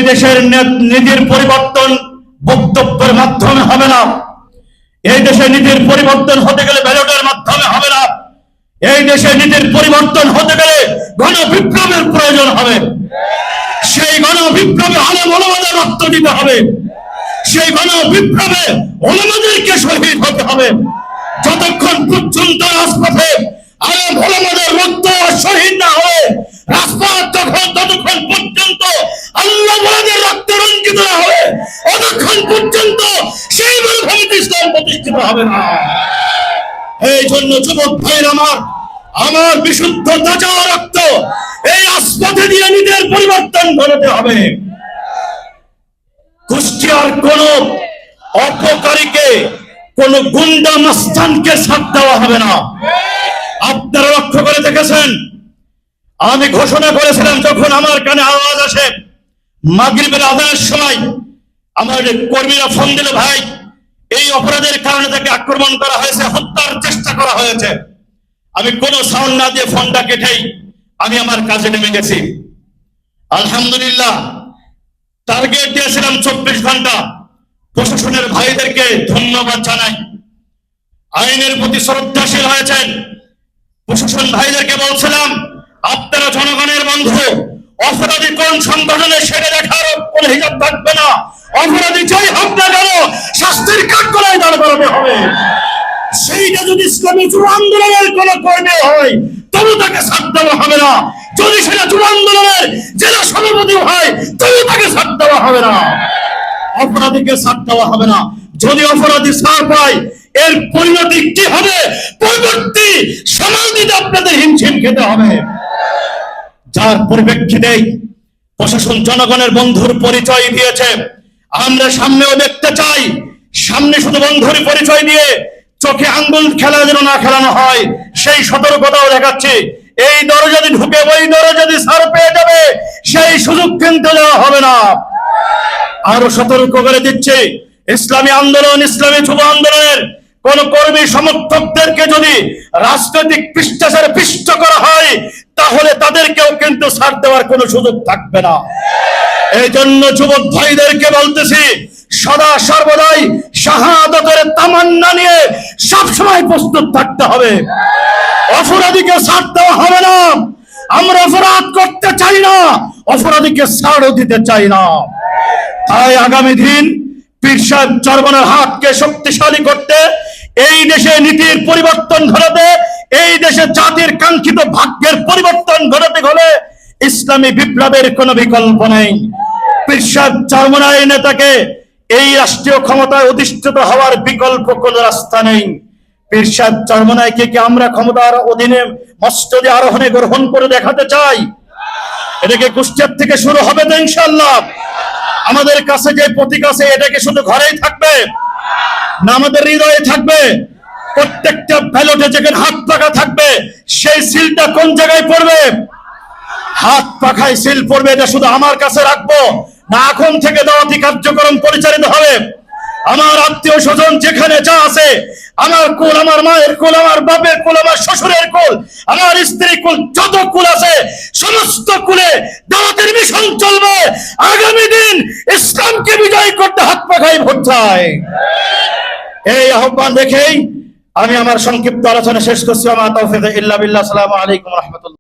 দেশের নীতির পরিবর্তন বক্তব্যের মাধ্যমে হবে না। এই দেশে নীতির পরিবর্তন হতে গেলে ব্যালটের মাধ্যমে হবে না। এই দেশে নীতির পরিবর্তন হতে গেলে গণবিপ্লবের প্রয়োজন হবে। সেই গণবিপ্লবে আলেম ওলামাদের রক্ত দিতে হবে। সেই গণবিপ্লবে ওলামাদেরকে শহীদ হতে হবে। যতক্ষণ পর্যন্ত রাজপথে আলেম ওলামাদের রক্ত শহীদ না হবে, রাজপথ ততক্ষণ পর্যন্ত আল্লাহ ওয়ালাদের রক্ত রঞ্জিত না হবে, ততক্ষণ পর্যন্ত সেই মরুভূমিতে ইসলাম প্রতিষ্ঠিত হবে না। এই জন্য যুবক ভাইয়ের আমার বিশুদ্ধ তাজা রক্ত এই রাজপথে দিয়ে নিজের পরিবর্তন ঘটাতে হবে। কুষ্টিয়ার কোন অপকারীকে, কোন গুন্ডা মাস্তানকে ছাড় দেওয়া হবে না। আপনারা লক্ষ্য করে দেখেছেন, আমি ঘোষণা করেছিলাম যখন আমার কানে আওয়াজ আসে মাগরিবের আযানের সময়, আমার কর্মীরা ফোন দিল, ভাই এই অপরাধের কারণে তাকে আক্রমণ করা হয়েছে, হত্যার চেষ্টা করা হয়েছে। আমি কোনো সাউন্ড না দিয়ে ফোনটা কেটেই আমি আমার কাজে নেমে গেছি। আলহামদুলিল্লাহ, টার্গেট দিয়েছিলাম 24 ঘন্টা। প্রশাসনের ভাইদেরকে ধন্যবাদ জানাই, আইনের প্রতি শ্রদ্ধাশীল হয়েছেন। প্রশাসন ভাইদেরকে বলছিলাম, আপনারা জনগণের বন্ধু, অপরাধী কোন সংগঠনে সেটা দেখার কোন হিসাব থাকবে না। অপরাধী যাই হোক না কেন শাস্তির কাঠগড়ায় দাঁড় করাতে হবে। সেইটা যদি ইসলামী যুব আন্দোলনের কোন কর্মী হয় তবু তাকে ছাড় দেওয়া হবে না। যদি সেটা যুব আন্দোলনের জেলা সভাপতি হয় তবু তাকে ছাড় দেওয়া হবে না। অপরাধীকে ছাড় দেওয়া হবে না। যদি অপরাধী ছাড় পায় এর পরিণতি কি হবে, পরবর্তী সামাল দিতে আপনাদের হিমশিম খেতে হবে। যার পরিপ্রেক্ষিতে প্রশাসন জনগণের বন্ধুর পরিচয় দিয়েছে, আমরা সামনেও দেখতে চাই। সামনে শুধু বন্ধুর পরিচয় দিয়ে চোখে আঙ্গুল খেলা যেন না খেলানো হয়, সেই সতর্কতাও দেখাচ্ছে। এই দরজা দিয়ে ঢুকে ওই দরজা দিয়ে ছাড় পেয়ে যাবে, সেই সুযোগ কিন্তু দেওয়া হবে না। আরো সতর্ক করে দিচ্ছে, ইসলামী আন্দোলন, ইসলামী যুব আন্দোলনের কোন কর্মী সমর্থকদেরকে যদি রাজনৈতিক পৃষ্ঠের পিষ্ট করা হয় তাহলে তাদেরকেও কিন্তু ছাড় দেওয়ার কোনো সুযোগ থাকবে না। এই জন্য যুবক ভাইদেরকে বলতেছি, সদা সর্বদাই শাহাদাতের তামান্না নিয়ে সবসময় প্রস্তুত থাকতে হবে। অপরাধীকে ছাড় দেওয়া হবে না। আমরা অপরাধ করতে চাই না, অপরাধীকে ছাড়ও দিতে চাই না। তাই আগামী দিন পীর সাহেব চরমনের হাতকে শক্তিশালী করতে, এই দেশে নীতির পরিবর্তন ঘটাতে, এই দেশে জাতির কাঙ্ক্ষিত ভাগ্যের পরিবর্তন ঘটাতে হলে ইসলামী বিপ্লবের কোনো বিকল্প নেই। পীর সাহেব চরমনের নেতাকে এই রাষ্ট্রীয় ক্ষমতায় অধিষ্ঠিত হওয়ার বিকল্প কোনো রাস্তা নেই। পীর সাহেব চরমনাইকে কি আমরা ক্ষমতার অধীনে মস্তদে আরোহণে গ্রহণ করে দেখাতে চাই? এটাকে কুষ্টিয়ার থেকে শুরু হবে তো ইনশাআল্লাহ। আমাদের কাছে যে প্রতীক আছে এটাকে শুধু ঘরেই থাকবে না, আমাদের হৃদয়ে থাকবে। প্রত্যেকটা ব্যালটে যেখানে হাত পাখা থাকবে সেই সিলটা কোন জায়গায় পড়বে? হাত পাখায় সিল পড়বে। এটা শুধু আমার কাছে রাখবো না, এখন থেকে দাওয়াতি কার্যক্রম পরিচালিত হবে। আমার আত্মীয় স্বজন যেখানে যা আছে, আমার কুল, আমার মায়ের কুল, আমার বাপের কুল, আমার শ্বশুরের কুল, আমার স্ত্রী কুল, যত কুল আছে সমস্ত কুলে দাওয়াতের মিশন চলবে। আগামী দিন ইসলামকে বিজয় করতে হাত পাখায় ভোট চাই। এই আহ্বান রেখেই আমি আমার সংক্ষিপ্ত আলোচনা শেষ করছি। আমার তাওফীক ইল্লা বিল্লাহ। আসসালামু আলাইকুম ওয়া রাহমাতুল্লাহ।